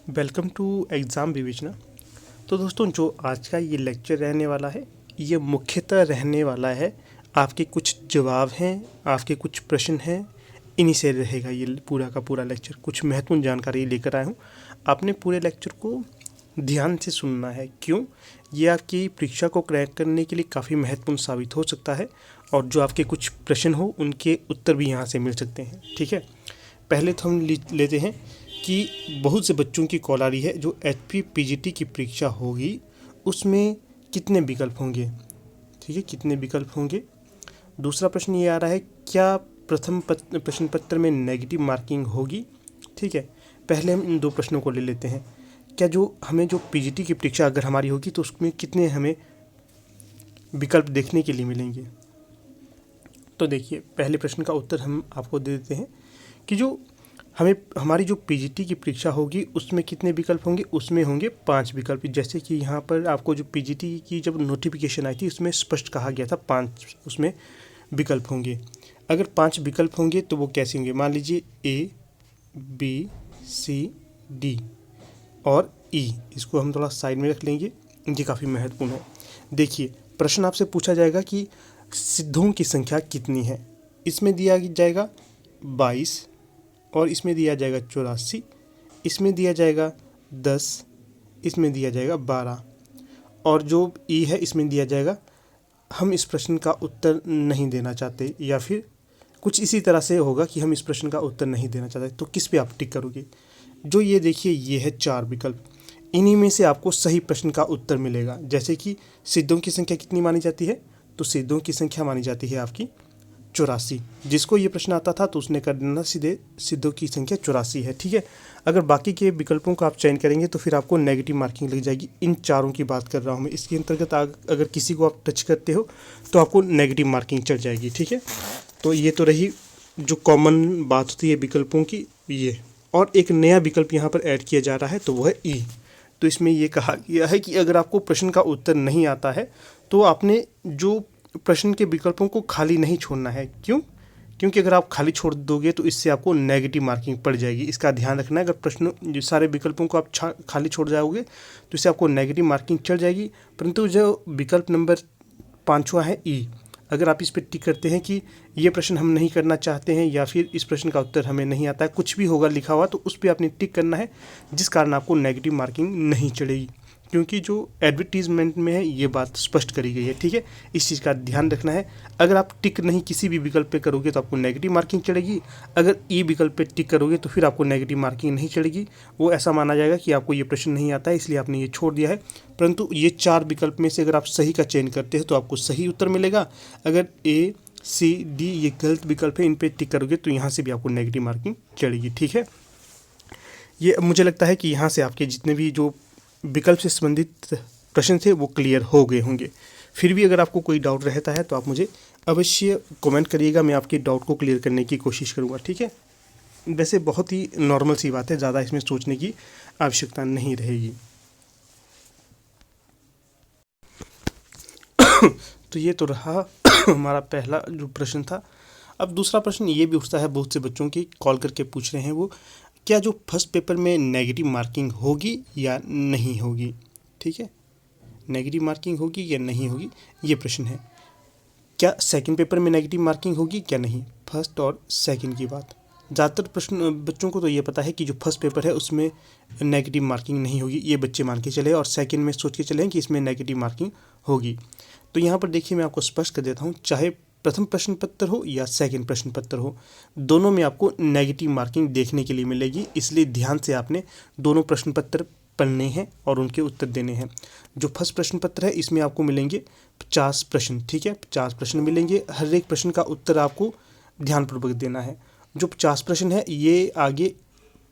Welcome to exam विवेचना। तो दोस्तों, जो आज का ये लेक्चर रहने वाला है, ये मुख्यतः रहने वाला है आपके कुछ जवाब हैं, आपके कुछ प्रश्न हैं, इन्हीं से रहेगा ये पूरा का पूरा लेक्चर। कुछ महत्वपूर्ण जानकारी लेकर आया हूँ, आपने पूरे लेक्चर को ध्यान से सुनना है। क्यों? ये आपकी परीक्षा को क्रैक करने के लिए काफ़ी महत्वपूर्ण साबित हो सकता है, और जो आपके कुछ प्रश्न हो उनके उत्तर भी यहाँ से मिल सकते हैं। ठीक है, पहले तो हम लेते हैं कि बहुत से बच्चों की कॉल आ रही है, जो HP PGT की परीक्षा होगी उसमें कितने विकल्प होंगे। ठीक है, कितने विकल्प होंगे। दूसरा प्रश्न ये आ रहा है, क्या प्रथम प्रश्न पत्र में नेगेटिव मार्किंग होगी। ठीक है, पहले हम इन दो प्रश्नों को ले लेते हैं। क्या जो हमें जो PGT की परीक्षा अगर हमारी होगी तो उसमें कितने हमें विकल्प देखने के लिए मिलेंगे। तो देखिए, पहले प्रश्न का उत्तर हम आपको दे देते हैं कि जो हमारी जो PGT की परीक्षा होगी उसमें कितने विकल्प होंगे। उसमें होंगे 5 विकल्प। जैसे कि यहाँ पर आपको जो PGT की जब नोटिफिकेशन आई थी उसमें स्पष्ट कहा गया था 5 उसमें विकल्प होंगे। अगर 5 विकल्प होंगे तो वो कैसे होंगे। मान लीजिए A, B, C, D और E। इसको हम थोड़ा साइड में रख लेंगे, ये काफ़ी महत्वपूर्ण है। देखिए, प्रश्न आपसे पूछा जाएगा कि सिद्धों की संख्या कितनी है। इसमें दिया जाएगा 22 और इसमें दिया जाएगा 84, इसमें दिया जाएगा 10, इसमें दिया जाएगा 12 और जो ई है इसमें दिया जाएगा। हम इस प्रश्न का उत्तर नहीं देना चाहते, या फिर कुछ इसी तरह से होगा कि हम इस प्रश्न का उत्तर नहीं देना चाहते, तो किस पे आप टिक करोगे। जो ये देखिए, ये है 4 विकल्प, इन्हीं में से आपको सही प्रश्न का उत्तर मिलेगा। जैसे कि सिद्धों की संख्या कितनी मानी जाती है, तो सिद्धों की संख्या मानी जाती है आपकी 84। जिसको ये प्रश्न आता था तो उसने कर देना सीधे सिद्धों की संख्या 84 है। ठीक है, अगर बाकी के विकल्पों का आप चयन करेंगे तो फिर आपको नेगेटिव मार्किंग लग जाएगी। इन चारों की बात कर रहा हूँ मैं। इसके अंतर्गत अगर किसी को आप टच करते हो तो आपको नेगेटिव मार्किंग चढ़ जाएगी। ठीक है, तो ये तो रही जो कॉमन बात होती है विकल्पों की ये। और एक नया विकल्प यहाँ पर ऐड किया जा रहा है, तो वो है ई। तो इसमें ये कहा गया है कि अगर आपको प्रश्न का उत्तर नहीं आता है तो आपने जो प्रश्न के विकल्पों को खाली नहीं छोड़ना है। क्यों? क्योंकि अगर आप खाली छोड़ दोगे तो इससे आपको नेगेटिव मार्किंग पड़ जाएगी। इसका ध्यान रखना है। अगर प्रश्न सारे विकल्पों को आप खाली छोड़ जाओगे तो इससे आपको नेगेटिव मार्किंग चढ़ जाएगी। परंतु जो विकल्प नंबर 5वां है ई, अगर आप इस पर टिक करते हैं कि ये प्रश्न हम नहीं करना चाहते हैं, या फिर इस प्रश्न का उत्तर हमें नहीं आता है, कुछ भी होगा लिखा हुआ, तो उस पर आपने टिक करना है, जिस कारण आपको नेगेटिव मार्किंग नहीं चढ़ेगी। क्योंकि जो एडवर्टीजमेंट में है ये बात स्पष्ट करी गई है। ठीक है, इस चीज़ का ध्यान रखना है। अगर आप टिक नहीं किसी भी विकल्प पे करोगे तो आपको नेगेटिव मार्किंग चढ़ेगी। अगर ई विकल्प पे टिक करोगे तो फिर आपको नेगेटिव मार्किंग नहीं चढ़ेगी। वो ऐसा माना जाएगा कि आपको ये प्रश्न नहीं आता है, इसलिए आपने ये छोड़ दिया है। परंतु ये 4 विकल्प में से अगर आप सही का चयन करते हो तो आपको सही उत्तर मिलेगा। अगर A, C, D ये गलत विकल्प है, इन पे टिक करोगे तो यहाँ से भी आपको नेगेटिव मार्किंग चढ़ेगी। ठीक है, ये मुझे लगता है कि यहाँ से आपके जितने भी जो विकल्प से संबंधित प्रश्न थे वो क्लियर हो गए होंगे। फिर भी अगर आपको कोई डाउट रहता है तो आप मुझे अवश्य कमेंट करिएगा, मैं आपके डाउट को क्लियर करने की कोशिश करूँगा। ठीक है, वैसे बहुत ही नॉर्मल सी बात है, ज़्यादा इसमें सोचने की आवश्यकता नहीं रहेगी। तो ये तो रहा हमारा पहला जो प्रश्न था। अब दूसरा प्रश्न ये भी उठता है, बहुत से बच्चों की कॉल करके पूछ रहे हैं वो, क्या जो फर्स्ट पेपर में नेगेटिव मार्किंग होगी या नहीं होगी। ठीक है, नेगेटिव मार्किंग होगी या नहीं होगी, ये प्रश्न है। क्या सेकंड पेपर में नेगेटिव मार्किंग होगी क्या नहीं। फर्स्ट और सेकंड की बात, ज़्यादातर प्रश्न बच्चों को तो ये पता है कि जो फर्स्ट पेपर है उसमें नेगेटिव मार्किंग नहीं होगी, ये बच्चे मान के चले, और सेकंड में सोच के चलें कि इसमें नेगेटिव मार्किंग होगी। तो यहाँ पर देखिए, मैं आपको स्पष्ट कर देता हूँ, चाहे प्रथम प्रश्न पत्र हो या सेकंड प्रश्न पत्र हो, दोनों में आपको नेगेटिव मार्किंग देखने के लिए मिलेगी। इसलिए ध्यान से आपने दोनों प्रश्न पत्र पढ़ने हैं और उनके उत्तर देने हैं। जो फर्स्ट प्रश्न पत्र है इसमें आपको मिलेंगे 50 प्रश्न। ठीक है, 50 प्रश्न मिलेंगे, हर एक प्रश्न का उत्तर आपको ध्यानपूर्वक देना है। जो 50 प्रश्न है ये आगे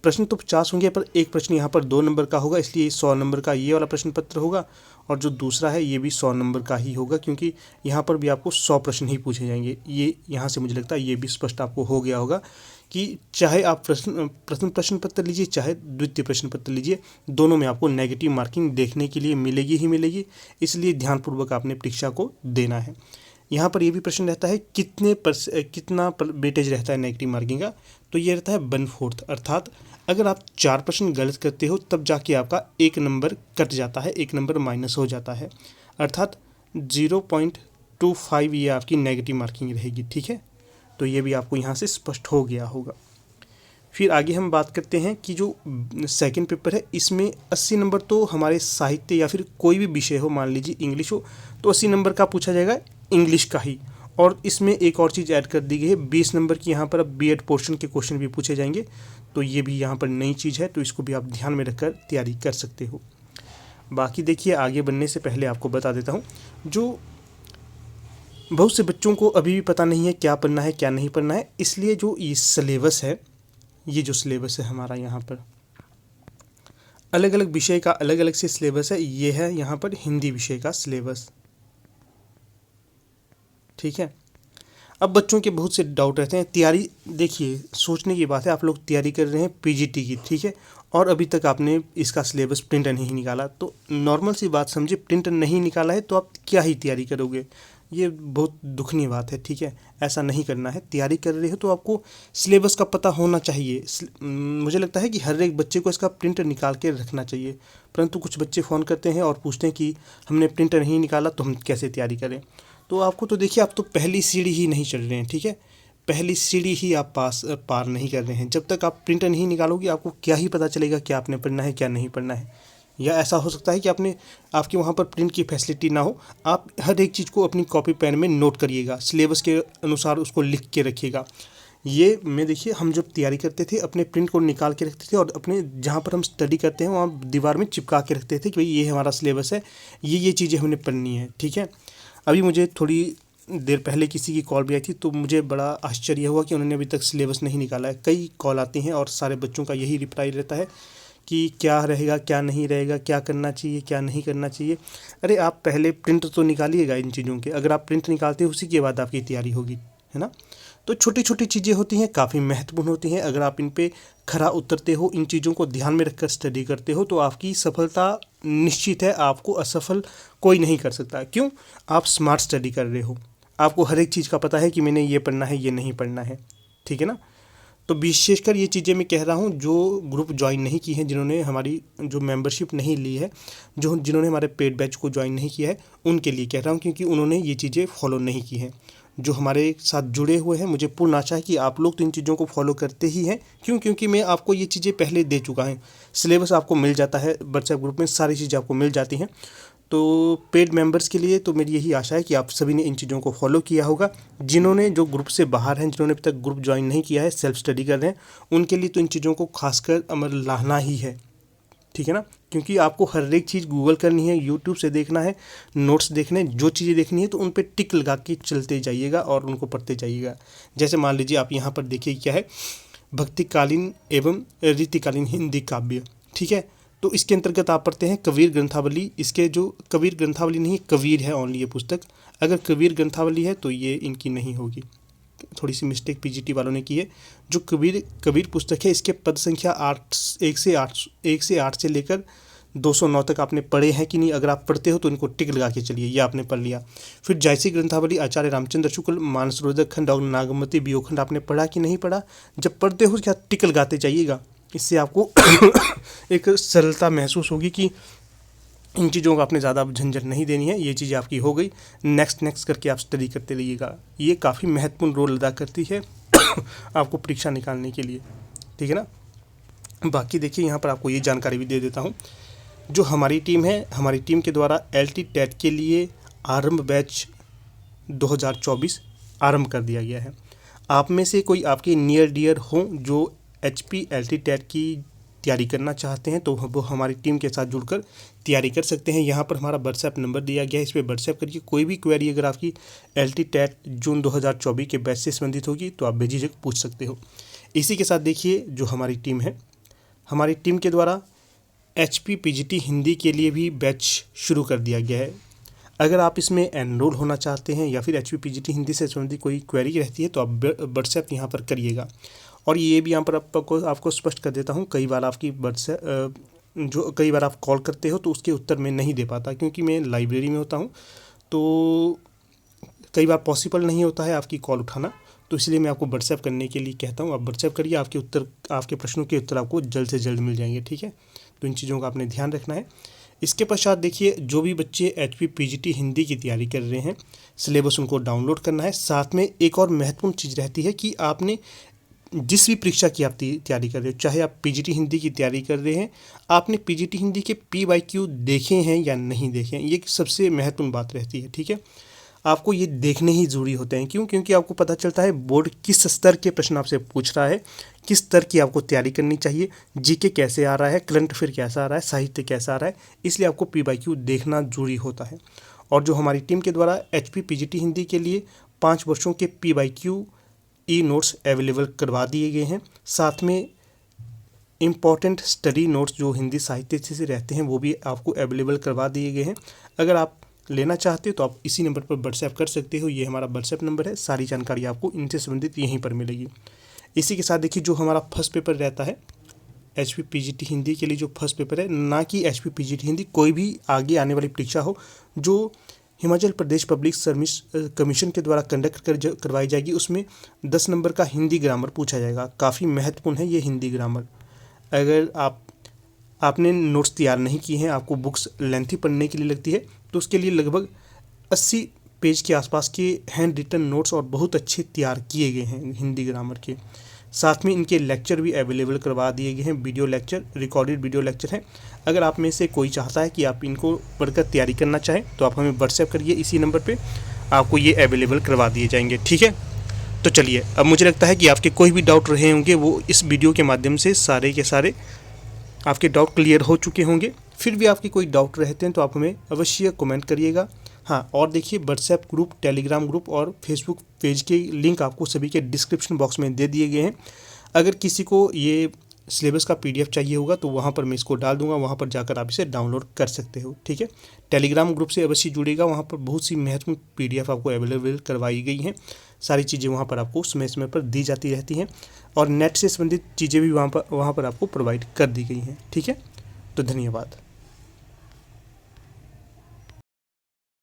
प्रश्न तो 50 होंगे, पर एक प्रश्न यहाँ पर 2 नंबर का होगा, इसलिए 100 नंबर का ये वाला प्रश्न पत्र होगा, और जो दूसरा है ये भी 100 नंबर का ही होगा, क्योंकि यहाँ पर भी आपको 100 प्रश्न ही पूछे जाएंगे। ये यहाँ से मुझे लगता है ये भी स्पष्ट आपको हो गया होगा कि चाहे आप प्रथम प्रश्न पत्र लीजिए चाहे द्वितीय प्रश्न पत्र लीजिए, दोनों में आपको नेगेटिव मार्किंग देखने के लिए मिलेगी ही मिलेगी। इसलिए ध्यानपूर्वक आपने परीक्षा को देना है। यहाँ पर ये भी प्रश्न रहता है कितना वेटेज रहता है नेगेटिव मार्किंग का, तो ये रहता है 1/4। अर्थात अगर आप 4 प्रश्न गलत करते हो तब जाके आपका 1 नंबर कट जाता है, 1 नंबर माइनस हो जाता है, अर्थात 0.25 ये आपकी नेगेटिव मार्किंग रहेगी। ठीक है, तो ये भी आपको यहाँ से स्पष्ट हो गया होगा। फिर आगे हम बात करते हैं कि जो सेकंड पेपर है इसमें 80 नंबर तो हमारे साहित्य या फिर कोई भी विषय हो, मान लीजिए इंग्लिश हो तो 80 नंबर का पूछा जाएगा इंग्लिश का ही। और इसमें एक और चीज़ ऐड कर दी गई है, 20 नंबर की यहाँ पर अब बीएड पोर्शन के क्वेश्चन भी पूछे जाएंगे, तो ये भी यहाँ पर नई चीज़ है, तो इसको भी आप ध्यान में रखकर तैयारी कर सकते हो। बाकी देखिए, आगे बढ़ने से पहले आपको बता देता हूँ, जो बहुत से बच्चों को अभी भी पता नहीं है क्या पढ़ना है क्या नहीं पढ़ना है, इसलिए जो ये सिलेबस है, ये जो सिलेबस है हमारा यहाँ पर अलग अलग विषय का अलग अलग से सिलेबस है। ये है यहाँ पर हिंदी विषय का सिलेबस। ठीक है, अब बच्चों के बहुत से डाउट रहते हैं। तैयारी देखिए, सोचने की बात है, आप लोग तैयारी कर रहे हैं पीजीटी की, ठीक है, और अभी तक आपने इसका सिलेबस प्रिंट नहीं निकाला, तो नॉर्मल सी बात समझिए, प्रिंट नहीं निकाला है तो आप क्या ही तैयारी करोगे, ये बहुत दुखनीय बात है। ठीक है, ऐसा नहीं करना है। तैयारी कर रहे हो तो आपको सिलेबस का पता होना चाहिए। मुझे लगता है कि हर एक बच्चे को इसका प्रिंट निकाल के रखना चाहिए, परंतु कुछ बच्चे फ़ोन करते हैं और पूछते हैं कि हमने प्रिंट नहीं निकाला तो हम कैसे तैयारी करें। तो आपको तो देखिए, आप तो पहली सीढ़ी ही नहीं चढ़ रहे हैं। ठीक है, पहली सीढ़ी ही आप पार नहीं कर रहे हैं। जब तक आप प्रिंट नहीं निकालोगे आपको क्या ही पता चलेगा क्या आपने पढ़ना है क्या नहीं पढ़ना है। या ऐसा हो सकता है कि आपके वहाँ पर प्रिंट की फैसिलिटी ना हो, आप हर एक चीज़ को अपनी कॉपी पेन में नोट करिएगा, सिलेबस के अनुसार उसको लिख के रखिएगा। ये मैं देखिए, हम जब तैयारी करते थे अपने प्रिंट को निकाल के रखते थे और अपने जहाँ पर हम स्टडी करते हैं वहाँ दीवार में चिपका के रखते थे कि भाई ये हमारा सिलेबस है, ये चीज़ें हमने पढ़नी है। ठीक है, अभी मुझे थोड़ी देर पहले किसी की कॉल भी आई थी, तो मुझे बड़ा आश्चर्य हुआ कि उन्होंने अभी तक सिलेबस नहीं निकाला है। कई कॉल आती हैं और सारे बच्चों का यही रिप्लाई रहता है कि क्या रहेगा क्या नहीं रहेगा, क्या करना चाहिए क्या नहीं करना चाहिए। अरे आप पहले प्रिंट तो निकालिएगा इन चीज़ों के, अगर आप प्रिंट निकालते हो उसी के बाद आपकी तैयारी होगी, है ना। तो छोटी छोटी चीज़ें होती हैं, काफ़ी महत्वपूर्ण होती हैं। अगर आप इन पे खरा उतरते हो, इन चीज़ों को ध्यान में रखकर स्टडी करते हो, तो आपकी सफलता निश्चित है। आपको असफल कोई नहीं कर सकता। क्यों? आप स्मार्ट स्टडी कर रहे हो, आपको हर एक चीज़ का पता है कि मैंने ये पढ़ना है ये नहीं पढ़ना है। ठीक है ना। तो विशेषकर ये चीज़ें मैं कह रहा हूँ जो ग्रुप ज्वाइन नहीं की हैं, जिन्होंने हमारी जो मेंबरशिप नहीं ली है, जिन्होंने हमारे पेड बैच को ज्वाइन नहीं किया है, उनके लिए कह रहा हूँ, क्योंकि उन्होंने ये चीज़ें फॉलो नहीं की हैं। जो हमारे साथ जुड़े हुए हैं, मुझे पूर्ण आशा है कि आप लोग तो इन चीज़ों को फॉलो करते ही हैं। क्यों? क्योंकि मैं आपको ये चीज़ें पहले दे चुका है, सिलेबस आपको मिल जाता है, व्हाट्सएप ग्रुप में सारी चीज़ें आपको मिल जाती हैं। तो पेड मेंबर्स के लिए तो मेरी यही आशा है कि आप सभी ने इन चीज़ों को फॉलो किया होगा। जिन्होंने जो ग्रुप से बाहर हैं, जिन्होंने अभी तक ग्रुप ज्वाइन नहीं किया है, सेल्फ स्टडी कर रहे हैं, उनके लिए तो इन चीज़ों को खासकर अमल लाना ही है। ठीक है ना, क्योंकि आपको हर एक चीज़ गूगल करनी है, यूट्यूब से देखना है, नोट्स देखने, जो चीज़ें देखनी है तो उन पर टिक लगा के चलते जाइएगा और उनको पढ़ते जाइएगा। जैसे मान लीजिए आप यहाँ पर देखिए क्या है, भक्तिकालीन एवं रीतिकालीन हिंदी काव्य। ठीक है, तो इसके अंतर्गत आप पढ़ते हैं कबीर ग्रंथावली। इसके जो कबीर ग्रंथावली नहीं, कबीर है ओनली ये पुस्तक। अगर कबीर ग्रंथावली है तो ये इनकी नहीं होगी, थोड़ी सी मिस्टेक पीजीटी वालों ने की है। जो कबीर पुस्तक है, इसके पद संख्या 1 से 8 से लेकर 209 तक आपने पढ़े हैं कि नहीं? अगर आप पढ़ते हो तो इनको टिक लगा के चलिए, ये आपने पढ़ लिया। फिर जैसी ग्रंथावली, आचार्य रामचंद्र शुक्ल, मानसरोवर खंड और नागमती वियोगखंड आपने पढ़ा कि नहीं पढ़ा? जब पढ़ते हो क्या टिक लगाते जाइएगा, इससे आपको एक सरलता महसूस होगी कि इन चीज़ों का आपने ज़्यादा झंझट नहीं देनी है, ये चीज़ें आपकी हो गई। नेक्स्ट करके आप स्टडी करते रहिएगा, ये काफ़ी महत्वपूर्ण रोल अदा करती है आपको परीक्षा निकालने के लिए। ठीक है ना। बाकी देखिए, यहाँ पर आपको ये जानकारी भी दे देता हूँ, जो हमारी टीम है, हमारी टीम के द्वारा LT टेट के लिए आरंभ बैच 2024 आरंभ कर दिया गया है। आप में से कोई आपके नियर डियर हों जो HP LT टेट की तैयारी करना चाहते हैं, तो वो हमारी टीम के साथ जुड़कर तैयारी कर सकते हैं। यहाँ पर हमारा व्हाट्सएप नंबर दिया गया है, इस पर व्हाट्सएप करके कोई भी क्वेरी अगर आपकी LT टेट जून 2024 के बैच से संबंधित होगी तो आप बेझिझक पूछ सकते हो। इसी के साथ देखिए, जो हमारी टीम है, हमारी टीम के द्वारा HP PGT हिंदी के लिए भी बैच शुरू कर दिया गया है। अगर आप इसमें एनरोल होना चाहते हैं या फिर HP PGT हिंदी से संबंधित कोई क्वेरी रहती है तो आप व्हाट्सएप यहाँ पर करिएगा। और ये भी यहाँ पर आपको स्पष्ट कर देता हूँ, कई बार आपकी कई बार आप कॉल करते हो तो उसके उत्तर मैं नहीं दे पाता, क्योंकि मैं लाइब्रेरी में होता हूँ। तो कई बार पॉसिबल नहीं होता है आपकी कॉल उठाना, तो इसलिए मैं आपको व्हाट्सएप करने के लिए कहता हूँ। आप व्हाट्सएप करिए, आपके प्रश्नों के उत्तर आपको जल्द से जल्द मिल जाएंगे, ठीक है। तो इन चीज़ों का आपने ध्यान रखना है। इसके पश्चात देखिए, जो भी बच्चे HP PGT हिंदी की तैयारी कर रहे हैं, सिलेबस उनको डाउनलोड करना है। साथ में एक और महत्वपूर्ण चीज़ रहती है कि आपने जिस भी परीक्षा की आप तैयारी कर रहे हो, चाहे आप PGT हिंदी की तैयारी कर रहे हैं, आपने PGT हिंदी के PYQ देखे हैं या नहीं देखे हैं, ये सबसे महत्वपूर्ण बात रहती है, ठीक है। आपको ये देखने ही ज़रूरी होते हैं। क्यों? क्योंकि आपको पता चलता है बोर्ड किस स्तर के प्रश्न आपसे पूछ रहा है, किस स्तर की आपको तैयारी करनी चाहिए, GK कैसे आ रहा है, करंट अफेयर कैसा आ रहा है, साहित्य कैसा आ रहा है, इसलिए आपको PYQ देखना ज़रूरी होता है। और जो हमारी टीम के द्वारा HP PGT हिंदी के लिए 5 वर्षों के PYQ नोट्स अवेलेबल करवा दिए गए हैं। साथ में इम्पॉर्टेंट स्टडी नोट्स जो हिंदी साहित्य से रहते हैं वो भी आपको अवेलेबल करवा दिए गए हैं। अगर आप लेना चाहते हो तो आप इसी नंबर पर व्हाट्सएप कर सकते हो। ये हमारा व्हाट्सएप नंबर है। सारी जानकारी आपको इनसे संबंधित यहीं पर मिलेगी। इसी के साथ देखिए, जो हमारा फर्स्ट पेपर रहता है HP PGT हिंदी के लिए, जो फर्स्ट पेपर है, ना कि HP PGT हिंदी, कोई भी आगे आने वाली परीक्षा हो जो Himachal Pradesh public service commission के द्वारा कंडक्ट करवाई जाएगी, उसमें 10 नंबर का हिंदी ग्रामर पूछा जाएगा। काफ़ी महत्वपूर्ण है ये हिंदी ग्रामर। अगर आपने नोट्स तैयार नहीं किए हैं, आपको बुक्स लेंथी पढ़ने के लिए लगती है, तो उसके लिए लगभग 80 पेज के आसपास के हैंड रिटन नोट्स और बहुत अच्छे तैयार किए गए हैं हिंदी ग्रामर के। साथ में इनके लेक्चर भी अवेलेबल करवा दिए गए हैं, video lecture, recorded video lecture हैं। अगर आप में से कोई चाहता है कि आप इनको पढ़कर तैयारी करना चाहें तो आप हमें व्हाट्सएप करिए, इसी नंबर पे आपको ये अवेलेबल करवा दिए जाएंगे, ठीक है। तो चलिए, अब मुझे लगता है कि आपके कोई भी डाउट रहे होंगे वो इस वीडियो के माध्यम से सारे के सारे आपके डाउट क्लियर हो चुके होंगे। फिर भी आपके कोई डाउट रहते हैं तो आप हमें अवश्य कमेंट करिएगा। हाँ, और देखिए, व्हाट्सएप ग्रुप, टेलीग्राम ग्रुप और फेसबुक पेज के लिंक आपको सभी के डिस्क्रिप्शन बॉक्स में दे दिए गए हैं। अगर किसी को ये सिलेबस का PDF चाहिए होगा तो वहाँ पर मैं इसको डाल दूंगा, वहाँ पर जाकर आप इसे डाउनलोड कर सकते हो, ठीक है। टेलीग्राम ग्रुप से अवश्य जुड़ेगा, वहाँ पर बहुत सी महत्वपूर्ण PDF आपको अवेलेबल करवाई गई हैं। सारी चीज़ें वहाँ पर आपको समय समय पर दी जाती रहती हैं और नेट से संबंधित चीज़ें भी वहाँ पर आपको प्रोवाइड कर दी गई हैं, ठीक है। तो धन्यवाद।